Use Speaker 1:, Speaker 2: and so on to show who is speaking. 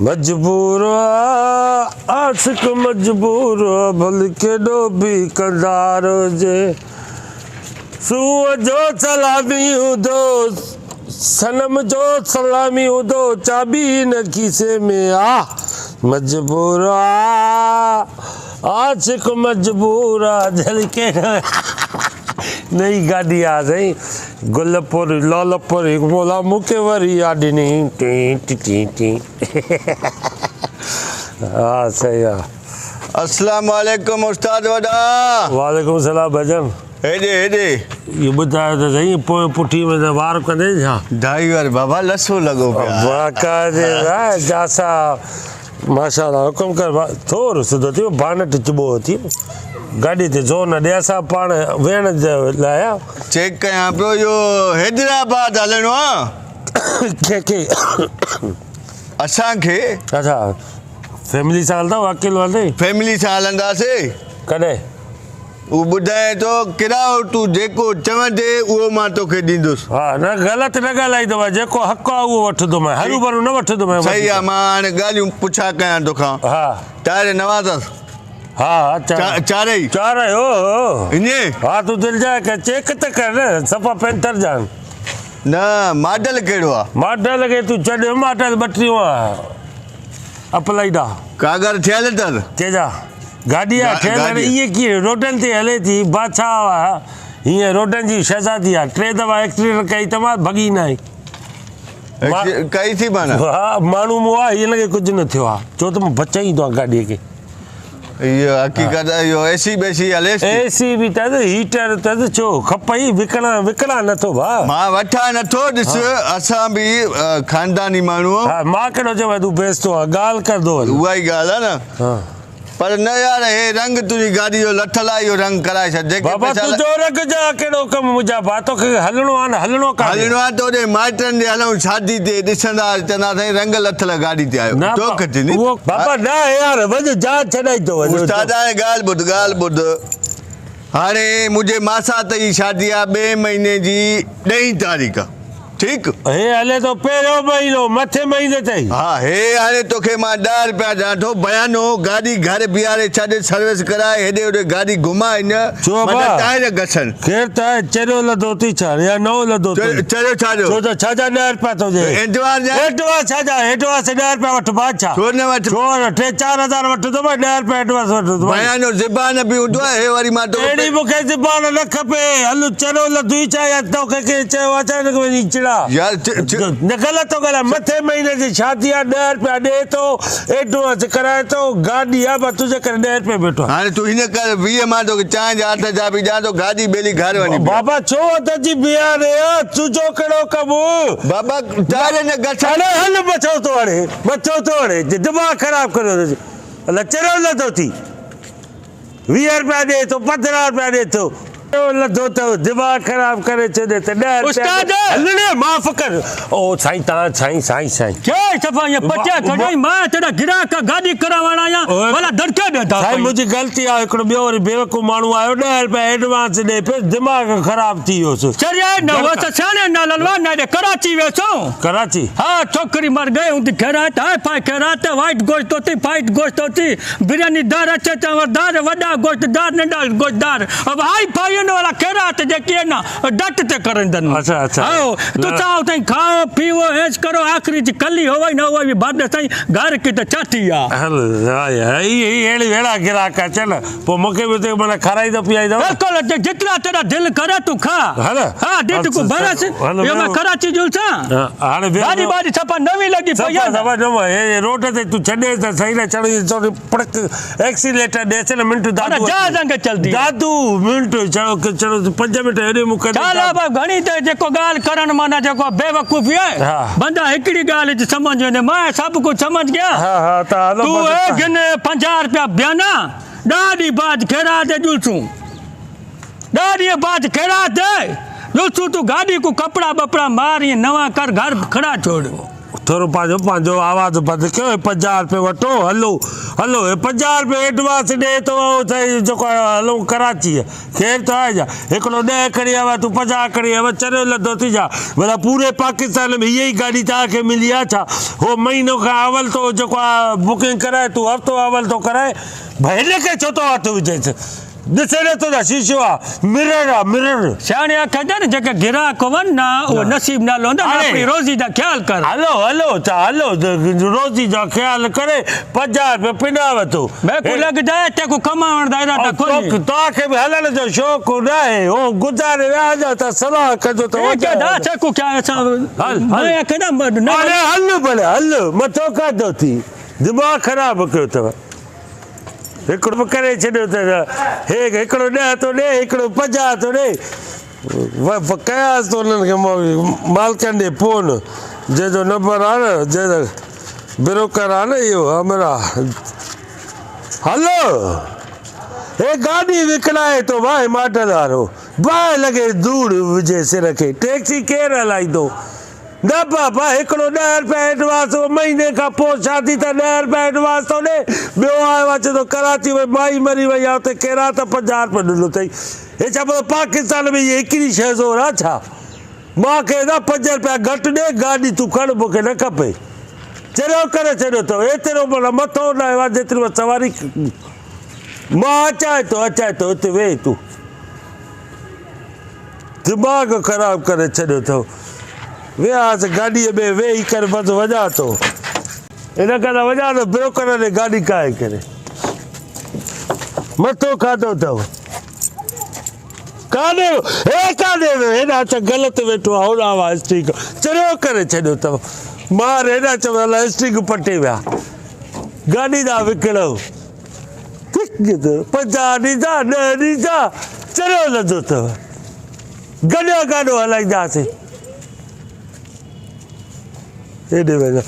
Speaker 1: मजबूर आशिक मजबूर भल केॾो बि कंदार हुजे सुबुह जो सलामी हूंदो सनम जो सलामी हूंदो चाबी न खीसे में आ मजबूर आशिक मजबूर जल के नई गाड़ी आ साईं गुलपुर लोलपुर मोला मूंखे वरी यादि ॾिनी टी टी टी टी हा सही आहे।
Speaker 2: अस्सलाम वालेकुम उस्ताद वॾा।
Speaker 1: वालेकुम सलाम भजन।
Speaker 2: हेॾे हेॾे
Speaker 1: इहो ॿुधायो त साईं पोइ पुठी में त वार कंदे छा
Speaker 2: ड्राइवर बाबा लसो लॻो पिया
Speaker 1: जासा माशाल्लाह हुकुम कर थोरो सिधो थियो बानट चिॿो थी गाॾी ते ज़ोर न ॾे असां पाण वेहण लाइ
Speaker 2: चेक कयां पियो इहो हैदराबाद हलणो आहे
Speaker 1: कंहिंखे
Speaker 2: असांखे।
Speaker 1: अच्छा फैमिली सां हलंदव अकेलो हलंदे
Speaker 2: फैमिली सां हलंदासीं।
Speaker 1: कॾहिं
Speaker 2: उहो ॿुधाए थो किरायो तूं जेको चवंदे उहो मां तोखे ॾींदुसि।
Speaker 1: हा न ग़लति न ॻाल्हाईंदो जेको हक़ आहे उहो वठंदोमांइ हरू भरू न वठंदोमांइ।
Speaker 2: सही आहे मां हाणे ॻाल्हियूं पुछा कयां तोखां।
Speaker 1: हा
Speaker 2: टायर नवां अथसि।
Speaker 1: हा
Speaker 2: चारई
Speaker 1: चार हो
Speaker 2: ईअं।
Speaker 1: हा तूं दिलि जाए कर चेक त कर न सफ़ा पेंटर जान
Speaker 2: न मॉडल कहिड़ो आहे?
Speaker 1: मॉडल खे तूं छॾ मॉडल 32 आहे अपलाइडा
Speaker 2: कागर थियल अथसि
Speaker 1: तेजा गाॾी आहे ठहियल इहे कीअं रोडनि ते हले थी बादशाह आहे हीअं रोडनि जी शहज़ादी आहे 3 दफ़ा एक्सीडेंट कई त मां भॻी न आई
Speaker 2: कई थी माना। हा
Speaker 1: माण्हू मूं आहे हिनखे कुझु न थियो आहे छो त मां बचाईंदो आहियां गाॾीअ खे।
Speaker 2: इहो हक़ीक़त इहो एसी बेसी हले
Speaker 1: एसी बि अथसि हीटर अथसि छो खपई विकिणा नथो भाउ
Speaker 2: मां वठां नथो ॾिस असां बि ख़ानदानी माण्हू।
Speaker 1: हा मां कहिड़ो चवां तूं बेस्तो आहे ॻाल्हि करंदो
Speaker 2: उहा ई ॻाल्हि आहे न पर न यार हे रंग तुंहिंजी गाॾी जो लथल आहे इहो रंग कराए छॾ।
Speaker 1: बाबा तुंहिंजो रंग जा कहिड़ो कमु मुंहिंजा भाउ तोखे हलणो आहे न हलणो
Speaker 2: आहे त ओॾे माइटनि ॾे हलूं शादी ते ॾिसंदा चवंदा साईं रंग लथल गाॾी ते आयो
Speaker 1: बाबा न यार वञ जा छॾाई थो
Speaker 2: उस्ताद ॻाल्हि ॿुध हाणे मुंहिंजे मासात जी शादी आहे 2 महीने जी 10 तारीख़ ठीकु
Speaker 1: हे हले थो पहिरियों महीनो मथे महीने ताईं।
Speaker 2: हा हे हाणे तोखे मां 10 रुपया ॾियां थो बयानो गाॾी घर बीहारे छॾे सर्विस कराए हेॾे होॾे गाॾी घुमाए न टायर घसनि केरु त
Speaker 1: चरियो लधो थी छा या नओं लधो
Speaker 2: चरियो छाजो
Speaker 1: छो त छाजा 10 रुपया थो ॾे एडवांस छाजा एडवांस 10 रुपया वठ बादशाह छो न वठ छो 3-4 हज़ार वठंदो 10 रुपया एडवांस वठंदो
Speaker 2: बयानो ज़बान बि हूंदो आहे हे वरी मां तो
Speaker 1: एड़ी मूंखे ज़बान न खपे हल चरियो लधो ई छा या तोखे के चयो अचानक वञी यार न ग़लति थो ॻाल्हाए मथे महीने जी शादी आहे 10 रुपया ॾे थो एडवांस कराए थो गाॾी आहे बस तुंहिंजे करे 10 रुपया बीठो हाणे
Speaker 2: तूं हिन करे 20 मां तोखे चांहि जा 8 जा बि ॾियां थो गाॾी ॿेली घर वञी
Speaker 1: बाबा छो अथजी बीहारे तुंहिंजो कहिड़ो कमु
Speaker 2: बाबा टायर न घसण
Speaker 1: हल मथो थो हणे दिमाग़ ख़राब करे अलाए चरियो लधो थी 20 रुपया ॾे थो 15 रुपया ॾे थो लधो त दिमाग़ ख़राब करे छॾे त 10 उस्ताद हलणे माफ़ कर ओ साईं तव्हां साईं
Speaker 3: क्या सफ़ा ये पटिया कढई मां तेरा गिराक गाॾी करावण आया भला धड़के देता
Speaker 1: साईं मुंहिंजी ग़लती आहे हिकिड़ो ॿियो वरी बेवकूफ़ माण्हू आयो 10 रुपया एडवांस ॾे पे दिमाग़ ख़राब थी वियोसि
Speaker 3: चरिया न वो त साने न ललवा न कराची वेसो कराची
Speaker 1: हाँ
Speaker 3: छोकरी मर गई उन खैरात हाय पाए खैरात वाइट गोश्त होती फाइट गोश्त होती बिरयानी दार अच्छे चावरदार वॾा गोश्तदार नंढा गोश्तदार अब हाई फाई वाला खैरात जेके ना डट ते करंदन।
Speaker 1: अच्छा
Speaker 3: आओ तू चाहो तई खाओ पीओ ऐश करो आखिरी जी कली होवे न होवे भी बाद सही घर की त चाटी आ
Speaker 1: हल ई एड़ी वेड़ा गिराका चल पो मके भी ते मने खराई दो पियाई दो
Speaker 3: बिल्कुल जितना तेरा दिल करे तू खा
Speaker 1: हल
Speaker 3: हां डेट को भरस ये मैं कराची जुलसा
Speaker 1: हां
Speaker 3: गाड़ी बाड़ी छपा नवी लगी पया
Speaker 1: सभा न ए रोड ते तू छडे त सही न चढ़ी थोड़ी पड़क एक्सीलेटर दे चल मिनट दादू
Speaker 3: जा जंग चलदी दादू
Speaker 1: मिनट चलो 5 मिनट हेडे मुके
Speaker 3: चल अब घणी ते जेको गाल करन माना जेको बेवकूफी है बंदा एकड़ी गाल समझ ने मैं सब कुछ समझ गया।
Speaker 1: हां त
Speaker 3: तू ए गने 50 रुपया बयाना दादी बात खेरा दे जुलसू दादी बात खेरा दे जुलसू तू गाड़ी को कपड़ा बपड़ा मार ये नवा कर घर खड़ा छोड़
Speaker 1: थोरो पंहिंजो आवाज़ बंदि कयो 50 रुपए वठो हलो हलो 50 रुपए एडवांस ॾे थो जेको हलो कराची ख़ैर त आहे छा हिकिड़ो 10 खणी आवा तूं 50 खणी आवा चरियो लधो थी जा भला पूरे पाकिस्तान में इहा ई गाॾी तव्हांखे मिली आहे छा हो महीनो खां अवल तो जेको आहे बुकिंग कराए तूं हफ़्तो अवल थो कराए भाई हिनखे छो थो हथु विझेसि ॾिसे नथो छा शीशो आहे मिरर आहे मिरर
Speaker 3: सियाणे आखिया न जेके ग्राहक वञ न उहो नसीब नालो हूंदो अपनी रोज़ी जा ख्याल कर
Speaker 1: हलो हलो चा हलो रोज़ी जा ख्याल करे 50 रुपए पिना वठो
Speaker 3: बेकू लॻ जाए तेको कमाइण दा इरादा कोन्हे
Speaker 1: तव्हांखे बि हलण जो शौक़ु न आहे हो गुज़ारे विया जा त सलाह कजो त
Speaker 3: चेकू क्या
Speaker 1: अरे हल भले हल मथो काथो थी दिमाग़ ख़राबु कयो अथव हिकिड़ो करे छॾियो त हिकिड़ो 10 थो ॾे हिकिड़ो 50 थो ॾे कयासि थो उन्हनि खे मालिकनि ॾे फोन जंहिंजो नंबर आहे न जंहिंजो ब्रोकर आहे न इहो हमरा हलो हे गाॾी विकिणाए थो भाई मॉडल वारो बाहि लॻे धूड़ विझे सिर खे टैक्सी केरु हलाईंदो न बाबा हिकिड़ो 10 रुपया एडवांस महीने खां पोइ शादी त 10 रुपया एडवांस थो ॾे ॿियो आयो आहे चए थो कराची में माई मरी वई आहे हुते कहिड़ा त 50 रुपया ॾिनो अथई हे छा पाकिस्तान में इहा हिकिड़ी शइ ज़ोर आहे छा मूंखे न 5 रुपया घटि ॾे गाॾी तूं खण मूंखे न खपे चरियो करे छॾियो अथव एतिरो माना मथो न आयो आहे जेतिरी सवारी मां अचां थो हिते वेही तूं दिमाग़ ख़राबु करे छॾियो अथव वियासीं गाॾीअ में वेही करे बसि वञा थो हिन करे वञा थो ब्रोकर ने गाॾी काए करे मथो खाधो अथव कान्हे हेॾा त ग़लति वेठो आहे होॾा हुआ स्ट्रिंग चरियो करे छॾियो अथव मां हेॾा चवंदा अलाए स्ट्रिंग पटे विया गाॾी था विकिणो 50 ॾींदा 10 ॾींदा चरियो लधो अथव गॾो गाॾो हलाईंदासीं हेॾे वञो